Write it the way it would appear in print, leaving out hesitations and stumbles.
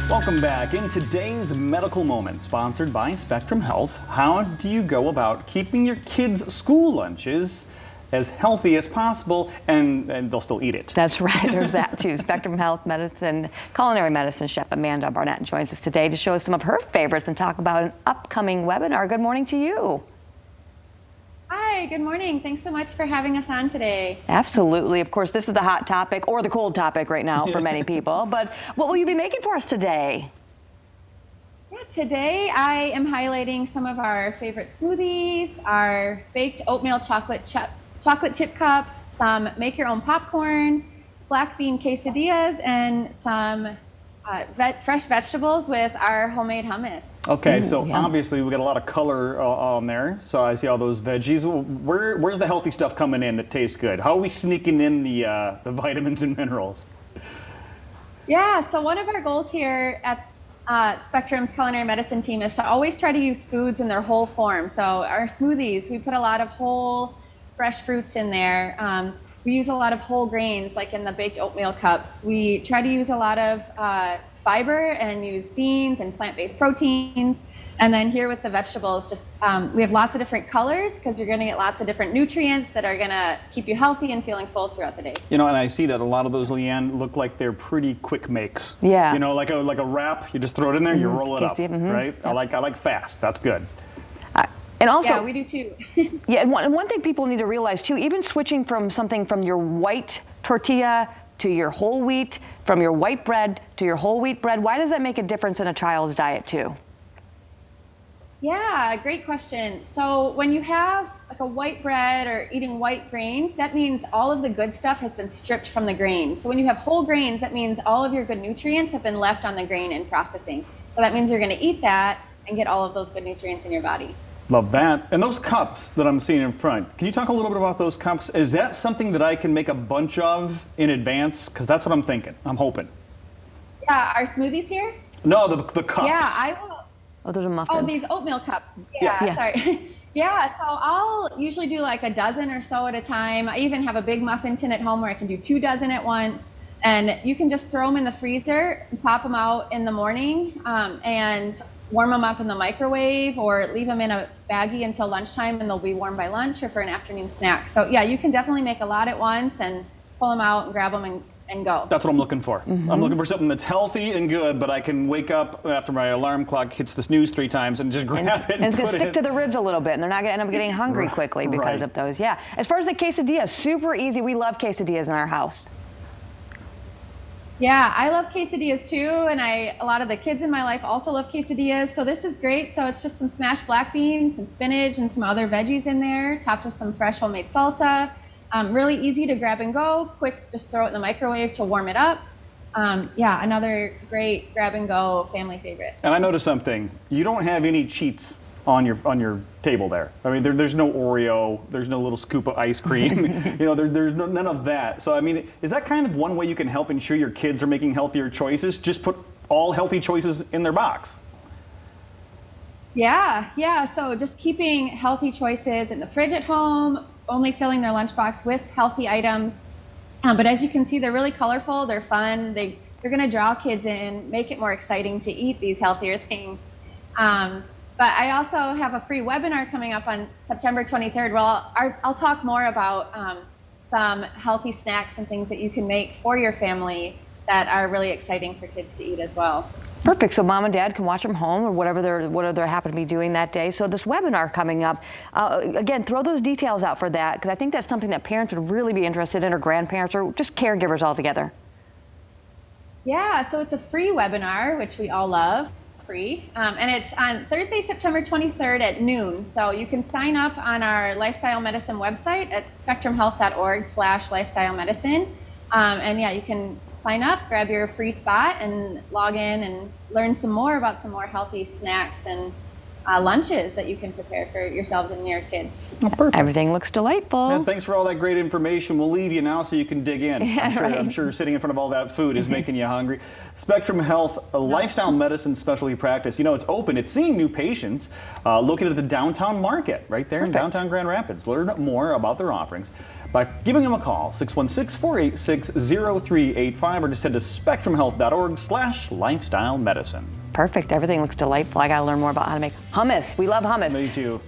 Welcome back. In today's medical moment, sponsored by Spectrum Health, how do you go about keeping your kids' school lunches as healthy as possible and they'll still eat it? That's right. There's that too. Spectrum Health Medicine, Culinary Medicine Chef Amanda Barnett joins us today to show us some of her favorites and talk about an upcoming webinar. Good morning to you. Hi, good morning. Thanks so much for having us on today. Absolutely. Of course, this is the hot topic or the cold topic right now for many people. But what will you be making for us today? Yeah, today I am highlighting some of our favorite smoothies, our baked oatmeal chocolate chip cups, some make-your-own popcorn, black bean quesadillas, and some fresh vegetables with our homemade hummus. Okay, so obviously we got a lot of color on there. So I see all those veggies. Where's the healthy stuff coming in that tastes good? How are we sneaking in the vitamins and minerals? Yeah, so one of our goals here at Spectrum's Culinary Medicine team is to always try to use foods in their whole form. So our smoothies, we put a lot of whole, fresh fruits in there. We use a lot of whole grains, like in the baked oatmeal cups. We try to use a lot of fiber and use beans and plant-based proteins. And then here with the vegetables, just we have lots of different colors because you're going to get lots of different nutrients that are going to keep you healthy and feeling full throughout the day. You know, and I see that a lot of those, Leanne, look like they're pretty quick makes. Yeah. You know, like a wrap, you just throw it in there, you roll it up, right? Yep. I like fast. That's good. And also, yeah, we do too. Yeah, and one thing people need to realize too, even switching from something from your white tortilla to your whole wheat, from your white bread to your whole wheat bread, why does that make a difference in a child's diet too? Yeah, great question. So when you have like a white bread or eating white grains, that means all of the good stuff has been stripped from the grain. So when you have whole grains, that means all of your good nutrients have been left on the grain in processing. So that means you're going to eat that and get all of those good nutrients in your body. Love that. And those cups that I'm seeing in front, can you talk a little bit about those cups? Is that something that I can make a bunch of in advance? Because that's what I'm thinking. I'm hoping. Yeah, our smoothies here? No, the cups. Yeah, I will. Oh, those are muffins. Oh, these oatmeal cups. Yeah. Sorry. Yeah, so I'll usually do like a dozen or so at a time. I even have a big muffin tin at home where I can do 2 dozen at once. And you can just throw them in the freezer and pop them out in the morning and warm them up in the microwave or leave them in a baggie until lunchtime and they'll be warm by lunch or for an afternoon snack. So yeah, you can definitely make a lot at once and pull them out and grab them and go. That's what I'm looking for. I'm looking for something that's healthy and good, but I can wake up after my alarm clock hits the snooze 3 times and just grab it. And it's going to stick to the ribs a little bit, and they're not going to end up getting hungry quickly because of those. Yeah. As far as the quesadilla, super easy. We love quesadillas in our house. Yeah, I love quesadillas too, and a lot of the kids in my life also love quesadillas, so this is great. So it's just some smashed black beans, some spinach, and some other veggies in there, topped with some fresh homemade salsa. Really easy to grab and go, quick, just throw it in the microwave to warm it up. Yeah, another great grab and go family favorite. And I noticed something, you don't have any cheats on your table there. I mean, there's no Oreo, there's no little scoop of ice cream, you know, there's none of that. So I mean, is that kind of one way you can help ensure your kids are making healthier choices? Just put all healthy choices in their box. Yeah, so just keeping healthy choices in the fridge at home, only filling their lunchbox with healthy items. But as you can see, they're really colorful, they're fun, they're gonna draw kids in, make it more exciting to eat these healthier things. But I also have a free webinar coming up on September 23rd. Well, I'll talk more about some healthy snacks and things that you can make for your family that are really exciting for kids to eat as well. Perfect. So mom and dad can watch from home or whatever they're happen to be doing that day. So this webinar coming up, again, throw those details out for that because I think that's something that parents would really be interested in or grandparents or just caregivers altogether. Yeah, so it's a free webinar, which we all love. Free, and it's on Thursday, September 23rd at noon. So you can sign up on our lifestyle medicine website at spectrumhealth.org/lifestyle medicine. And yeah, you can sign up, grab your free spot and log in and learn some more about some more healthy snacks and lunches that you can prepare for yourselves and your kids. Oh, perfect. Everything looks delightful. Yeah, thanks for all that great information. We'll leave you now so you can dig in. Yeah, I'm sure sitting in front of all that food is making you hungry. Spectrum Health, a lifestyle medicine specialty practice. You know, it's open. It's seeing new patients located at the downtown market right there in downtown Grand Rapids. Learn more about their offerings by giving them a call, 616-486-0385, or just head to spectrumhealth.org/lifestyle medicine. Perfect. Everything looks delightful. I got to learn more about how to make hummus. We love hummus. Me too.